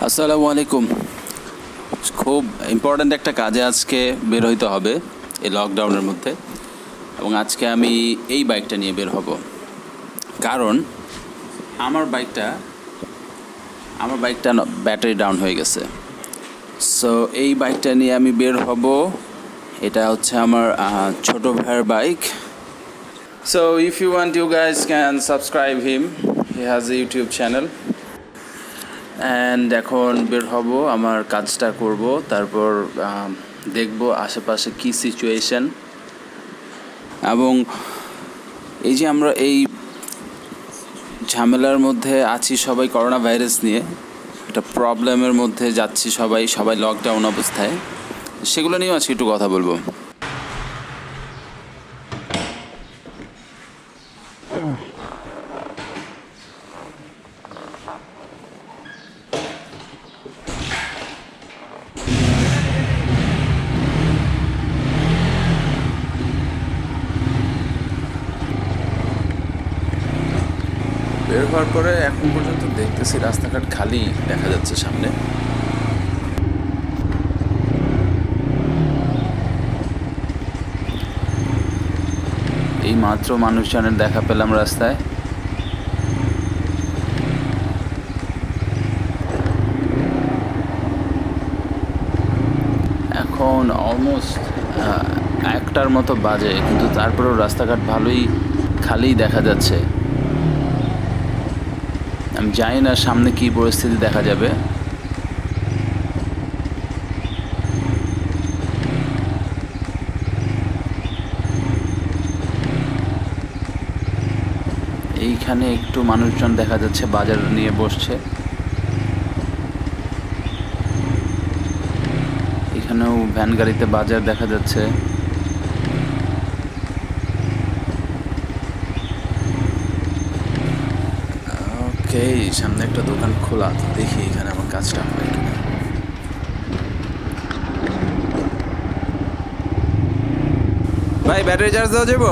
আসসালামু আলাইকুম। খুব ইম্পর্ট্যান্ট একটা কাজে আজকে বের হইতে হবে এই লকডাউনের মধ্যে, এবং আজকে আমি এই বাইকটা নিয়ে বের হব। কারণ আমার বাইকটা ব্যাটারি ডাউন হয়ে গেছে। সো এই বাইকটা নিয়ে আমি বের হব। এটা হচ্ছে আমার ছোট ভাইয়ের bike. So if you want, you guys can subscribe him, he has a YouTube channel. And এখন বের হব, আমার কাজটা করব, তারপর দেখব আশেপাশে কী সিচুয়েশন। এবং এই যে আমরা এই ঝামেলার মধ্যে আছি সবাই, করোনা ভাইরাস নিয়ে একটা প্রবলেমের মধ্যে যাচ্ছি সবাই লকডাউন অবস্থায়, সেগুলো নিয়েও আজকে একটু কথা বলবো। বের হওয়ার পরে এখন পর্যন্ত দেখতেছি রাস্তাঘাট খালি দেখা যাচ্ছে সামনে। এই মাত্র মানুষজনের দেখা পেলাম রাস্তায়। এখন অলমোস্ট 1টার মতো বাজে, কিন্তু তারপরেও রাস্তাঘাট ভালোই খালি দেখা যাচ্ছে। আমি জানি না সামনে কী পরিস্থিতি দেখা যাবে। এইখানে একটু মানুষজন দেখা যাচ্ছে বাজার নিয়ে বসছে। এখানেও ভ্যান গাড়িতে বাজার দেখা যাচ্ছে। ওকে, সামনে একটা দোকান খোলা, তো দেখি এখানে আমার কাজটা হয় কিনা। ভাই, ব্যাটারি চার্জ দেওয়া যাবো?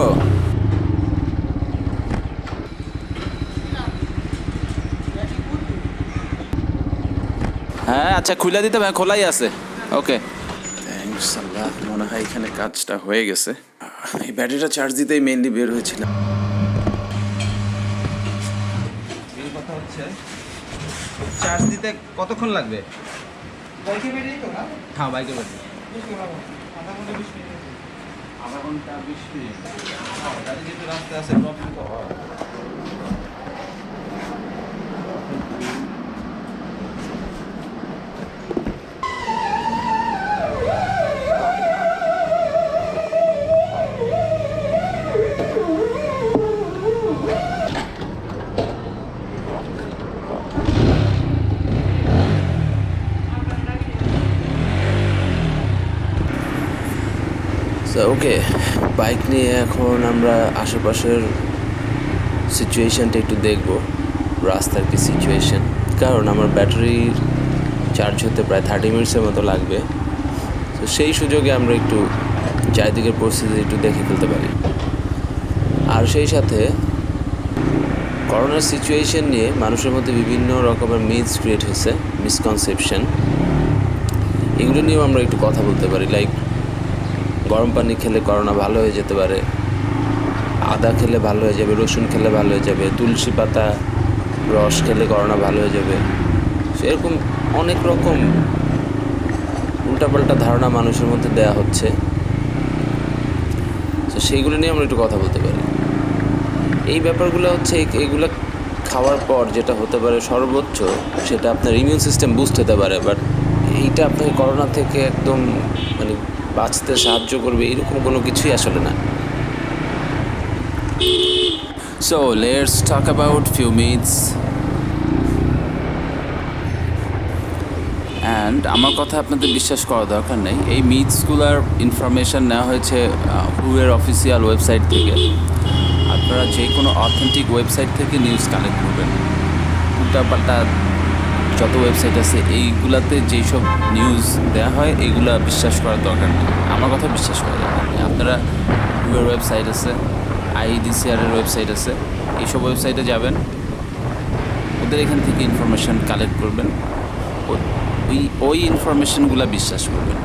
হ্যাঁ আচ্ছা, খুলে দিতে ভাই, খোলাই আছে। ওকে, থ্যাঙ্কস আল্লাহ, মনে হয় এখানে কাজটা হয়ে গেছে। এই ব্যাটারিটা চার্জ দিতেই মেইনলি বের হয়েছিলাম। কথা হচ্ছে চার্জ দিতে কতক্ষণ লাগবে? বাইকে বেরিয়ে তো না? হ্যাঁ, বাইকে বেরিয়ে আধা ঘন্টা 20 মিনিট। গাড়ি যেহেতু রাস্তা আছে প্রবলেম তো হয়। ওকে, বাইক নিয়ে এখন আমরা আশেপাশের সিচুয়েশানটা একটু দেখব, রাস্তার কি সিচুয়েশান। কারণ আমার ব্যাটারির চার্জ হতে প্রায় 30 মিনিটসের মতো লাগবে। তো সেই সুযোগে আমরা একটু চারিদিকের পরিস্থিতি একটু দেখে ফেলতে পারি। আর সেই সাথে করোনার সিচুয়েশান নিয়ে মানুষের মধ্যে বিভিন্ন রকমের মিথস ক্রিয়েট হয়েছে, মিসকনসেপশন, এগুলো নিয়েও আমরা একটু কথা বলতে পারি। লাইক গরম পানি খেলে করোনা ভালো হয়ে যেতে পারে, আদা খেলে ভালো হয়ে যাবে, রসুন খেলে ভালো হয়ে যাবে, তুলসী পাতা রস খেলে করোনা ভালো হয়ে যাবে। সেরকম অনেক রকম উল্টাপাল্টা ধারণা মানুষের মধ্যে দেয়া হচ্ছে। তো সেইগুলো নিয়ে আমরা একটু কথা বলতে পারি। এই ব্যাপারগুলো হচ্ছে, এইগুলো খাওয়ার পর যেটা হতে পারে সর্বোচ্চ, সেটা আপনার ইমিউন সিস্টেম বুস্ট হতে পারে, বাট এইটা আপনাকে করোনা থেকে একদম মানে বাঁচতে সাহায্য করবে এরকম কোনো কিছুই আসলে না। So let's talk about few myths. And আমার কথা আপনাদের বিশ্বাস করার দরকার নেই। এই মিথসগুলোর ইনফরমেশান নেওয়া হয়েছে হুয়ের অফিসিয়াল ওয়েবসাইট থেকে। আপনারা যে কোনো অথেন্টিক ওয়েবসাইট থেকে নিউজ কালেক্ট করবেন। উল্টাপাল্টা যত ওয়েবসাইট আছে এইগুলাতে যেই সব নিউজ দেওয়া হয় এগুলা বিশ্বাস করার দরকার নেই, আমার কথা বিশ্বাস করা দরকার নেই। আপনারা হুয়ের ওয়েবসাইট আছে, IEDRC ওয়েবসাইট আছে, এইসব ওয়েবসাইটে যাবেন, ওদের এখান থেকে ইনফরমেশান কালেক্ট করবেন। ওই ইনফরমেশনগুলো বিশ্বাস করবেন।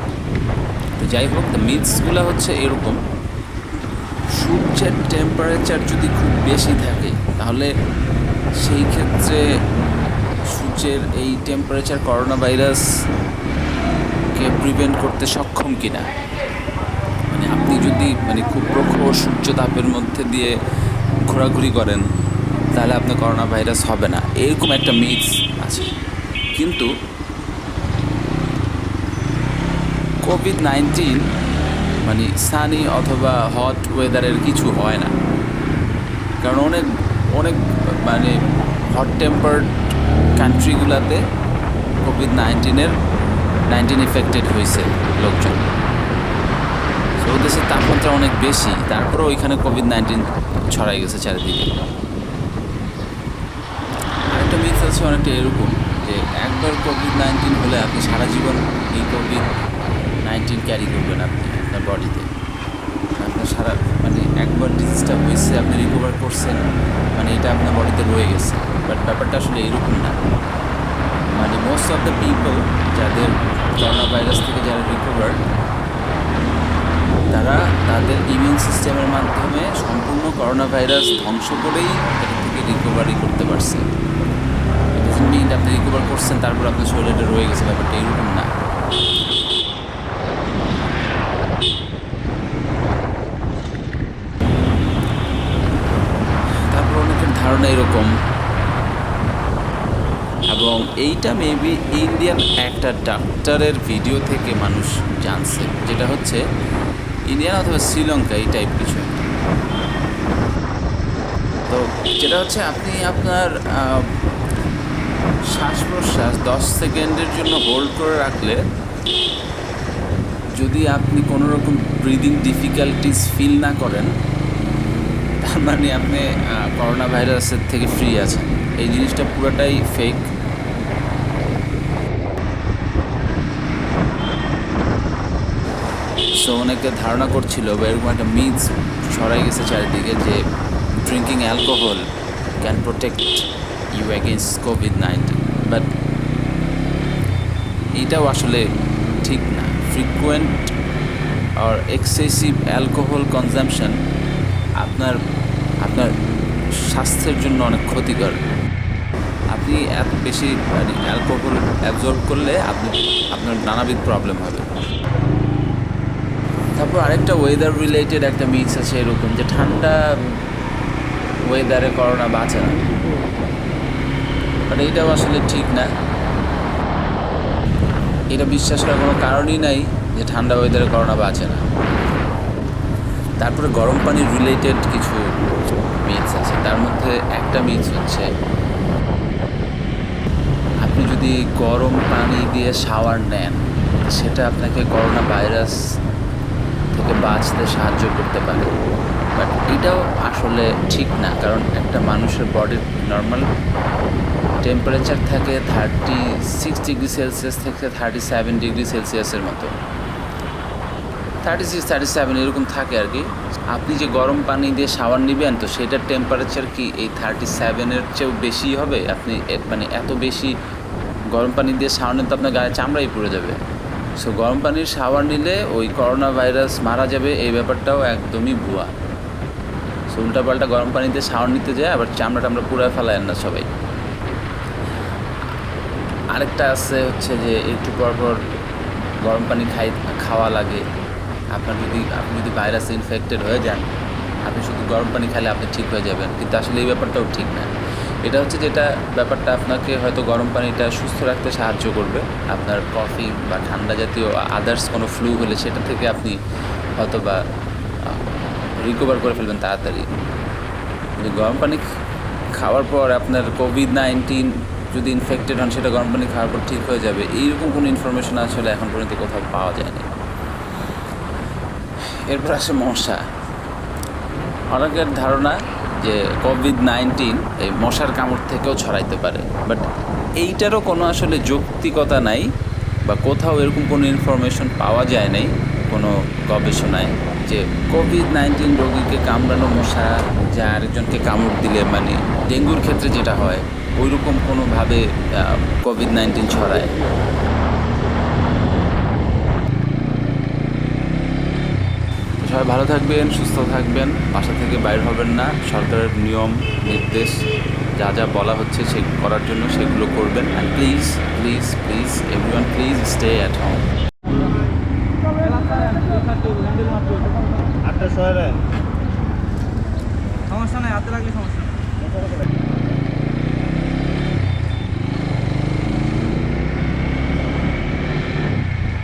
তো যাই হোক, মিথসগুলো হচ্ছে এরকম: সূর্যের টেম্পারেচার যদি খুব বেশি থাকে তাহলে সেই ক্ষেত্রে সূর্যের এই টেম্পারেচার করোনা ভাইরাসকে প্রিভেন্ট করতে সক্ষম কিনা। মানে আপনি যদি খুব প্রখর সূর্য তাপের মধ্যে দিয়ে ঘোরাঘুরি করেন তাহলে আপনার করোনা ভাইরাস হবে না, এরকম একটা মিথস আছে। কিন্তু COVID-19 সানি অথবা হট ওয়েদারের কিছু হয় না, কারণ অনেক অনেক হট টেম্পার্ড কান্ট্রিগুলোতে COVID-19 ইফেক্টেড হয়েছে লোকজন। তো দেশের তাপমাত্রা অনেক বেশি, তারপরেও ওইখানে COVID-19 ছড়াই গেছে চারিদিকে। আরেকটা মিথ আছে অনেকটা এরকম যে একবার COVID-19 হলে আপনি সারা জীবন এই COVID-19 ক্যারি করবেন আপনি আপনার বডিতে। আপনার সারা একবার ডিজিজটা হয়েছে, আপনি রিকভার করছেন, এটা আপনার বডিতে রয়ে গেছে। বাট ব্যাপারটা আসলে এরকম না। মোস্ট অফ দ্য পিপল যাদের করোনা ভাইরাস থেকে যারা রিকভার, তারা তাদের ইমিউন সিস্টেমের মাধ্যমে সম্পূর্ণ করোনা ভাইরাস ধ্বংস করেই এটা থেকে রিকভারি করতে পারছে। আপনি রিকভার করছেন তারপর আপনার শরীরে রয়ে গেছে, ব্যাপারটা এরকম না। তারপর অনেকের ধারণা এরকম, এবং এইটা মেবি ইন্ডিয়ান একটা ডাক্তারের ভিডিও থেকে মানুষ জানছে, যেটা হচ্ছে ইন্ডিয়ান অথবা শ্রীলঙ্কা এই টাইপ কিছু। তো যেটা হচ্ছে আপনি আপনার শ্বাস প্রশ্বাস 10 সেকেন্ডের জন্য হোল্ড করে রাখলে যদি আপনি কোনো রকম ব্রিদিং ডিফিকাল্টিস ফিল না করেন, তার আপনি করোনা ভাইরাসের থেকে ফ্রি আছেন। এই জিনিসটা পুরোটাই ফেক। সো অনেকে ধারণা করছিল বা এরকম একটা মিথ ছড়াই গেছে চারিদিকে যে drinking alcohol can protect you against COVID-19, but এটাও আসলে ঠিক না। ফ্রিকুয়েন্ট আর এক্সেসিভ অ্যালকোহল কনজামশন আপনার স্বাস্থ্যের জন্য অনেক ক্ষতিকর। আপনি এত বেশি অ্যালকোহল অ্যাবজর্ব করলে আপনার নানাবিধ প্রবলেম হবে। তারপর আরেকটা ওয়েদার রিলেটেড একটা মিথ আছে এরকম যে ঠান্ডা ওয়েদারে করোনা বাঁচে না, বাট এইটাও আসলে ঠিক না। এটা বিশ্বাস করার কোনো কারণই নাই যে ঠান্ডা ওয়েদারে করোনা বাঁচে না। তারপরে গরম পানি রিলেটেড কিছু মিথস আছে। তার মধ্যে একটা মিথস হচ্ছে আপনি যদি গরম পানি দিয়ে শাওয়ার নেন সেটা আপনাকে করোনা ভাইরাস থেকে বাঁচতে সাহায্য করতে পারে, বাট এটাও আসলে ঠিক না। কারণ একটা মানুষের বডির নর্মাল টেম্পারেচার থাকে 36 ডিগ্রি সেলসিয়াস থেকে 37 ডিগ্রি সেলসিয়াসের মতো, 36-37 এরকম থাকে আর কি। আপনি যে গরম পানি দিয়ে শাওয়ার নেবেন তো সেটার টেম্পারেচার কি এই 37-এর চেয়েও বেশি হবে? আপনি এত বেশি গরম পানি দিয়ে শাওয়ার নিলে তো আপনার গায়ে চামড়াই পুড়ে যাবে। সো গরম পানির শাওয়ার নিলে ওই করোনা ভাইরাস মারা যাবে, এই ব্যাপারটাও একদমই ভুয়া। সো উল্টাপাল্টা গরম পানিতে শাওয়ার নিতে যায় আবার চামড়া পুড়ে ফেলায় না সবাই। আরেকটা আছে হচ্ছে যে একটু পরপর গরম পানি খাওয়া লাগে। আপনি যদি ভাইরাসে ইনফেক্টেড হয়ে যান, আপনি শুধু গরম পানি খেলে আপনি ঠিক হয়ে যাবেন, কিন্তু আসলে এই ব্যাপারটাও ঠিক না। এটা হচ্ছে যেটা ব্যাপারটা আপনাকে হয়তো গরম পানিটা সুস্থ রাখতে সাহায্য করবে, আপনার কফি বা ঠান্ডা জাতীয় আদার্স কোনো ফ্লু হলে সেটা থেকে আপনি হয়তো বা রিকভার করে ফেলবেন তাড়াতাড়ি। কিন্তু গরম পানি খাওয়ার পর আপনার COVID-19 যদি ইনফেক্টেড হন সেটা গরম পানি খাওয়ার পর ঠিক হয়ে যাবে, এইরকম কোনো ইনফরমেশন আসলে এখন পর্যন্ত কোথাও পাওয়া যায়নি। এরপর আসে মশা। অনেকের ধারণা যে COVID-19 এই মশার কামড় থেকেও ছড়াইতে পারে, বাট এইটারও কোনো আসলে যৌক্তিকতা নাই বা কোথাও এরকম কোনো ইনফরমেশন পাওয়া যায় নাই কোনো গবেষণায় যে COVID-19 রোগীকে কামড়ানো মশা যে আরেকজনকে কামড় দিলে ডেঙ্গুর ক্ষেত্রে যেটা হয় ওইরকম কোনোভাবে COVID-19 ছড়ায়। সবাই ভালো থাকবেন, সুস্থ থাকবেন, বাসা থেকে বাইর হবেন না, সরকারের নিয়ম নির্দেশ যা যা বলা হচ্ছে সে করার জন্য সেগুলো করবেন। And please please please everyone please stay at home. সমস্যা নাই, হাতে লাগলে সমস্যা নাই।